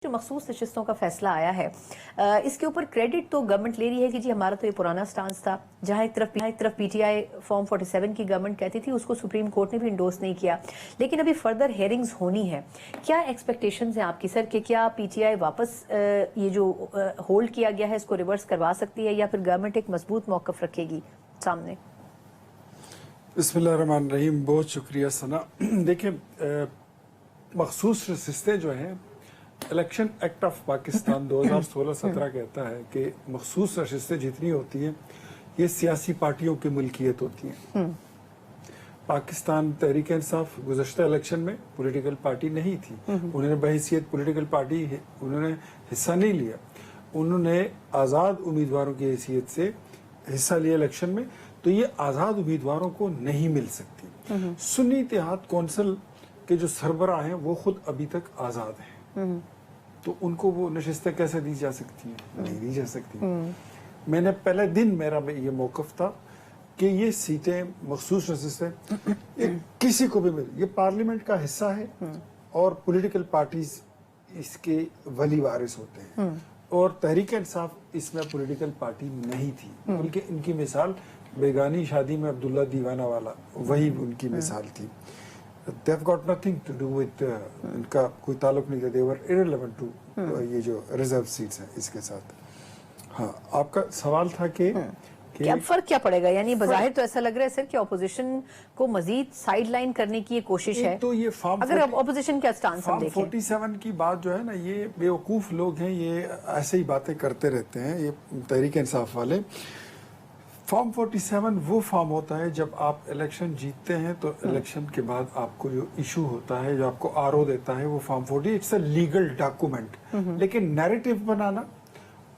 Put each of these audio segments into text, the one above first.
जो मखसूस नशिस्तों का फैसला आया है, इसके ऊपर क्रेडिट तो गवर्नमेंट ले रही है कि जी हमारा तो ये पुराना स्टांस था। जहां एक तरफ पीटीआई फॉर्म 47 की गवर्नमेंट कहती थी, उसको सुप्रीम कोर्ट ने भी इंडोर्स नहीं किया, लेकिन अभी फर्दर हेयरिंग्स होनी है। क्या एक्सपेक्टेशंस हैं आपकी सर कि क्या पीटीआई वापस ये जो होल्ड किया गया है इसको रिवर्स करवा सकती है, या फिर गवर्नमेंट एक मजबूत मौकफ रखेगी सामने? बिस्मिल्लाहिर्रहमानिर्रहीम, बहुत शुक्रिया सना। देखिए, मखसूस नशिस्तें जो हैं, इलेक्शन एक्ट ऑफ पाकिस्तान 2016-17 कहता है कि मखसूस नशिस्तें जितनी होती हैं ये सियासी पार्टियों की मुल्कियत होती हैं। पाकिस्तान तहरीक इंसाफ गुज़श्ता इलेक्शन में पॉलिटिकल पार्टी नहीं थी, उन्होंने बहैसियत पॉलिटिकल पार्टी उन्होंने हिस्सा नहीं लिया। उन्होंने आज़ाद उम्मीदवारों की हैसियत से हिस्सा लिया इलेक्शन में, तो ये आज़ाद उम्मीदवारों को नहीं मिल सकती। सुन्नी इत्तेहाद कौंसिल के जो सरबराह हैं वो खुद अभी तक आज़ाद हैं, तो उनको वो नशिस्तें कैसे दी जा सकती हैं? नहीं दी जा सकती। मैंने पहले दिन मेरा ये मौकफ था कि ये सीटें मखसूस नशिस्तें किसी को भी मिले, ये पार्लियामेंट का हिस्सा है और पॉलिटिकल पार्टीज इसके वली वारिस होते हैं, और तहरीक इंसाफ इसमें पॉलिटिकल पार्टी नहीं थी, बल्कि इनकी मिसाल बेगानी शादी में अब्दुल्ला दीवाना वाला वही उनकी मिसाल थी। They've got nothing to do with इनका कोई ताल्लुक नहीं था, they were irrelevant to ये जो रिजर्व सीट्स हैं इसके साथ। हाँ, आपका सवाल था कि अब फर्क क्या पड़ेगा? यानी बज़ाहिर तो ऐसा लग रहा है सर कि ऑपोजिशन को मजीद साइडलाइन करने की ये कोशिश है। तो ये अगर ऑपोजिशन का स्टांस हम देखें, 47 की बात जो है ना, ये बेवकूफ लोग हैं, ये ऐसे ही बातें करते रहते हैं ये तहरीक इंसाफ वाले। फॉर्म 47 वो फॉर्म होता है जब आप इलेक्शन जीतते हैं, तो इलेक्शन के बाद आपको जो इशू होता है, जो आपको आरओ देता है, वो form 40 it's a legal document. लेकिन नैरेटिव बनाना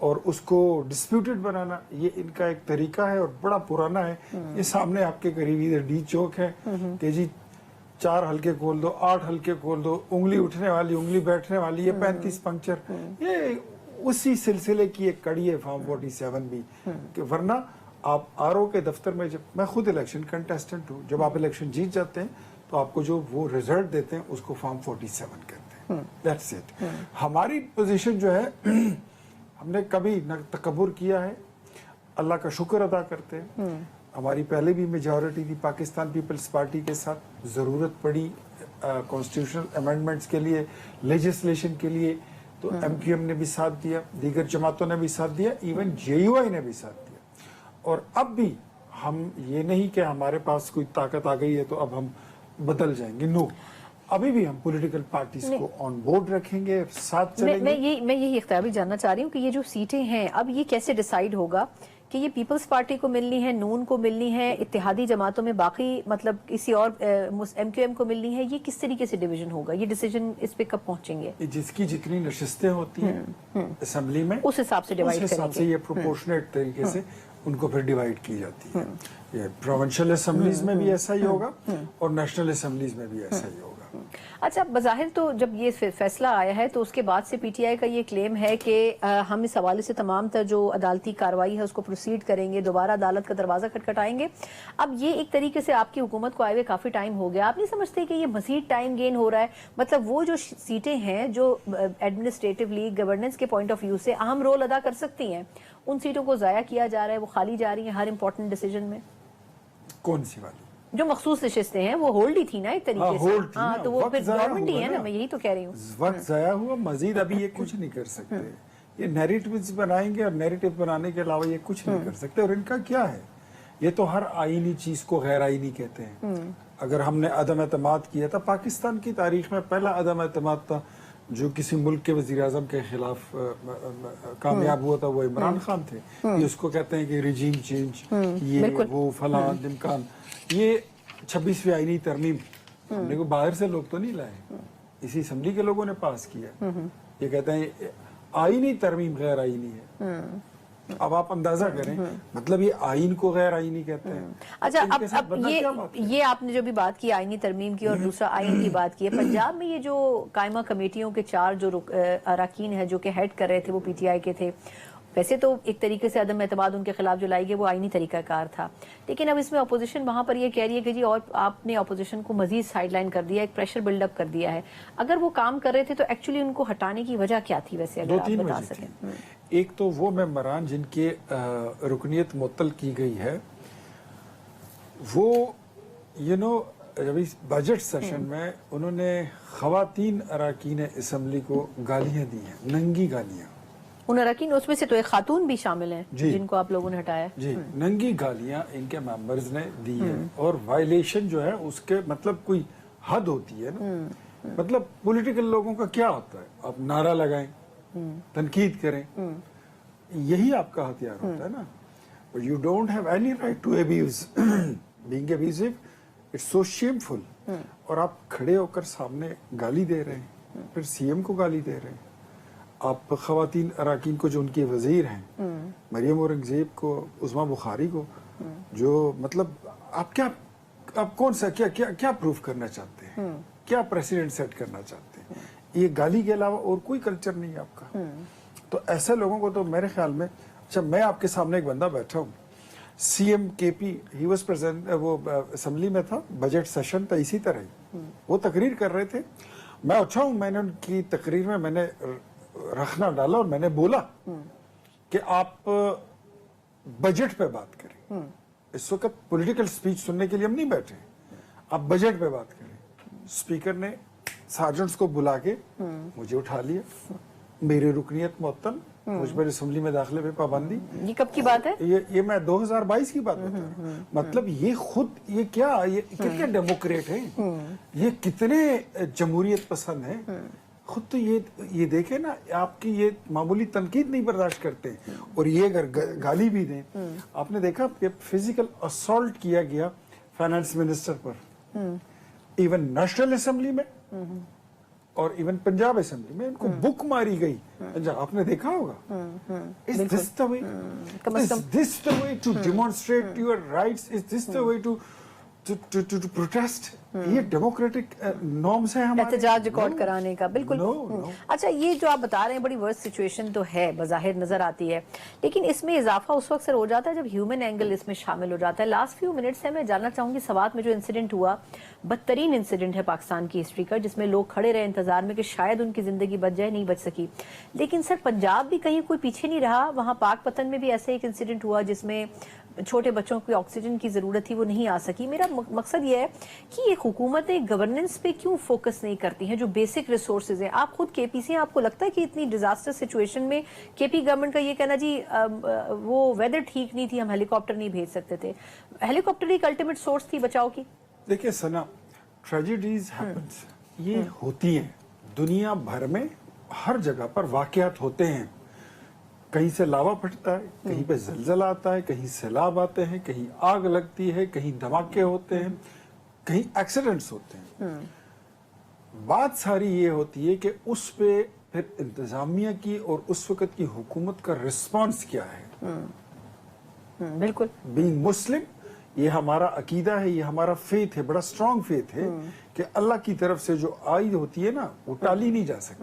और उसको डिस्प्यूटेड बनाना ये इनका एक तरीका है और बड़ा पुराना है। ये सामने आपके करीब इधर डी चौक है कि जी 4 हल्के खोल दो, 8 हल्के खोल दो, उंगली उठने वाली, उंगली बैठने वाली, ये 35 पंक्चर, ये उसी सिलसिले की एक कड़ी है फॉर्म 47 भी। कि वरना आप आरओ के दफ्तर में, जब मैं खुद इलेक्शन कंटेस्टेंट हूँ, जब आप इलेक्शन जीत जाते हैं तो आपको जो वो रिजल्ट देते हैं उसको फॉर्म 47 कहते हैं। That's it. हमारी पोजीशन जो है, हमने कभी न तकब्बुर किया है, अल्लाह का शुक्र अदा करते हैं। हमारी पहले भी मेजॉरिटी थी पाकिस्तान पीपल्स पार्टी के साथ, ज़रूरत पड़ी कॉन्स्टिट्यूशनल अमेंडमेंट्स के लिए, लेजिस्लेशन के लिए, तो एमक्यूएम ने भी साथ दिया, दीगर जमातों ने भी साथ दिया, इवन जेयूआई ने भी साथ दिया। और अब भी हम ये नहीं कि हमारे पास कोई ताकत आ गई है तो अब हम बदल जाएंगे, नो। अभी भी हम पॉलिटिकल पार्टीज को ऑन बोर्ड रखेंगे, साथ चलेंगे। मैं यही इख्तियार भी जानना चाह रही हूँ कि ये जो सीटें हैं, अब ये कैसे डिसाइड होगा कि ये पीपल्स पार्टी को मिलनी है, नून को मिलनी है, इत्तेहादी जमातों में बाकी मतलब किसी और एमक्यूएम को मिलनी है? ये किस तरीके से डिवीजन होगा? ये डिसीजन इस पे कब पहुंचेंगे? जिसकी जितनी नशिस्तें होती हैं असेंबली में, उस हिसाब से डिवाइड करेंगे। उस हिसाब से ये प्रोपोर्शनेट तरीके से उनको फिर डिवाइड की जाती है। ये प्रोविंशियल असेंबलीज में भी ऐसा ही होगा और नेशनल असेंबलीज में भी ऐसा ही होगा। अच्छा, बज़ाहिर तो जब ये फैसला आया है तो उसके बाद से पीटीआई का ये क्लेम है कि हम इस हवाले से तमाम तर जो अदालती कार्रवाई है उसको प्रोसीड करेंगे, दोबारा अदालत का दरवाजा खटखटाएंगे। अब ये एक तरीके से आपकी हुकूमत को आए हुए काफी टाइम हो गया, आप नहीं समझते कि ये मजीद टाइम गेन हो रहा है? मतलब वो जो सीटें हैं जो एडमिनिस्ट्रेटिवली गवर्नेंस के पॉइंट ऑफ व्यू से अहम रोल अदा कर सकती हैं, उन सीटों को जाया किया जा रहा है, वो खाली जा रही है हर इंपॉर्टेंट डिसीजन में। कौन सी वाली? जो मखसूस नशिस्तें हैं वो होल्ड ही थी ना एक तरीके से। हाँ, तो वो फिर गवर्नमेंट ही है ना, मैं यही तो कह रही हूँ। वक्त जाया हुआ, मजीद अभी ये कुछ नहीं कर सकते। ये नैरेटिव्स बनाएंगे और नैरेटिव बनाने के अलावा ये कुछ नहीं कर सकते। और इनका क्या है, ये तो हर आईनी चीज को गैर आईनी कहते हैं। अगर हमने अदम एतमाद किया था, पाकिस्तान की तारीख में पहला अदम एतमाद था जो किसी मुल्क के वजीर आजम के खिलाफ कामयाब हुआ था, वो इमरान खान थे। ये उसको कहते हैं कि रिजीम चेंज, ये वो फलां इम्कान। ये 26वीं आईनी तरमीम हमने को बाहर से लोग तो नहीं लाए, इसी असेंबली के लोगों ने पास किया। ये कहते हैं आईनी तरमीम गैर आईनी है। अब आप अंदाजा करें, मतलब ये आइन को गैर आईनी कहते हैं। अच्छा, अब ये आपने जो भी बात की आईनी तरमीम की और दूसरा आइन की बात की है, पंजाब में ये जो कायमा कमेटियों के 4 जो अरकान है जो कि हेड कर रहे थे वो पीटीआई के थे, वैसे तो एक तरीके से अदम एतमाद उनके खिलाफ जो लाई गई वो आईनी तरीकाकार था, लेकिन अब इसमें अपोजिशन वहां पर ये कह रही है कि जी और आपने अपोजिशन को मजीद साइडलाइन कर दिया, एक प्रेशर बिल्डअप कर दिया है। अगर वो काम कर रहे थे तो एक्चुअली उनको हटाने की वजह क्या थी वैसे, अगर आप बता सकें? एक तो वो मेंबरान जिनके रुकनियत मुअत्तल की गई है, वो जब इस बजट सेशन में उन्होंने खवातीन अराकीन असम्बली को गालियां दी हैं, नंगी गालियां। उन अरकान, उसमें से तो एक खातून भी शामिल हैं जिनको आप लोगों ने हटाया जी, नंगी गालियां इनके मेंबर्स ने दी है। और वायलेशन जो है उसके मतलब कोई हद होती है ना। मतलब पॉलिटिकल लोगों का क्या होता है, आप नारा लगाएं, तनकीद करें, यही आपका हथियार होता है ना। You don't have any right to abuse, being abusive it's so shameful. और आप खड़े होकर सामने गाली दे रहे हैं, फिर सीएम को गाली दे रहे हैं, आप खवातीन अराकीन को जो उनके वजीर हैं, मरियम औरंगजेब को, उस्मा बुखारी को, जो मतलब आप कौन सा क्या प्रूफ करना चाहते हैं, क्या प्रेसिडेंट सेट करना चाहते हैं? ये गाली के अलावा और कोई कल्चर नहीं है आपका। तो ऐसे लोगों को तो मेरे ख्याल में, अच्छा मैं आपके सामने एक बंदा बैठा हूँ, CM KP, he was present, वो असेंबली में था, बजट सेशन था इसी तरह ही, वो तकरीर कर रहे थे, मैं उठा हूँ, मैंने उनकी तकरीर में मैंने रखना डाला और मैंने बोला कि आप बजट पे बात करें। इस वक्त पॉलिटिकल स्पीच सुनने के लिए हम नहीं बैठे, आप बजट पे बात करें। स्पीकर ने सार्जेंट्स को बुला के मुझे उठा लिया, मेरी रुकनियत मुअत्तल, मुझ पर असेंबली में दाखिले पे पाबंदी। ये कब की बात है? ये मैं 2022 की बात बता रहा हूँ। मतलब ये खुद ये कितने डेमोक्रेट हैं, ये कितने जमहूरियत पसंद हैं। खुद तो ये देखे ना, आपकी ये मामूली तनकीद नहीं बर्दाश्त करते, और ये अगर गाली भी दें। आपने देखा कि फिजिकल असॉल्ट किया गया फाइनेंस मिनिस्टर पर, इवन नेशनल असेंबली में और इवन पंजाब असेंबली में इनको बुक मारी गई। आपने देखा होगा। Is this the way, is this the way to demonstrate your rights, is this the way to protest? ये डेमोक्रेटिक नॉर्म्स हैं हमारे, एहतजाज रिकॉर्ड कराने का। बिल्कुल। अच्छा, ये जो आप बता रहे हैं बड़ी वर्स्ट सिचुएशन तो है, बज़ाहिर नजर आती है, लेकिन इसमें इजाफा उस वक्त सर हो जाता है जब ह्यूमन एंगल इसमें शामिल हो जाता है। लास्ट फ्यू मिनट्स से मैं जानना चाहूंगी, सवात में जो इंसिडेंट हुआ, बदतरीन इंसिडेंट है पाकिस्तान की हिस्ट्री का, जिसमें लोग खड़े रहे इंतजार में कि शायद उनकी जिंदगी बच जाए, नहीं बच सकी। लेकिन सर पंजाब भी कहीं कोई पीछे नहीं रहा, वहां पाक पतन में भी ऐसे एक इंसिडेंट हुआ जिसमें छोटे बच्चों को ऑक्सीजन की जरूरत थी, वो नहीं आ सकी। मेरा मकसद ये है कि ये हुकूमतें गवर्नेंस पे क्यों फोकस नहीं करती हैं, जो बेसिक रिसोर्सेज हैं। आप खुद केपी से, आपको लगता है कि इतनी डिजास्टर सिचुएशन में केपी गवर्नमेंट का ये कहना जी वो वेदर ठीक नहीं थी, हम हेलीकॉप्टर नहीं भेज सकते थे, हेलीकॉप्टर एक अल्टीमेट सोर्स थी बचाव की? देखिए सना, ट्रेजेडीज हैपेंस, ये होती हैं दुनिया भर में, हर जगह पर वाकयात होते हैं। कहीं से लावा फटता है, कहीं पे जलजला आता है, कहीं सैलाब आते हैं, कहीं आग लगती है, कहीं धमाके होते हैं, कहीं एक्सीडेंट्स होते हैं। बात सारी ये होती है कि उस पे फिर इंतजामिया की और उस वक्त की हुकूमत का रिस्पांस क्या है। बिल्कुल। बीइंग मुस्लिम, ये हमारा अकीदा है, ये हमारा फेथ है, बड़ा स्ट्रॉन्ग फेथ है कि अल्लाह की तरफ से जो आयद होती है ना, वो टाली नहीं जा सकती।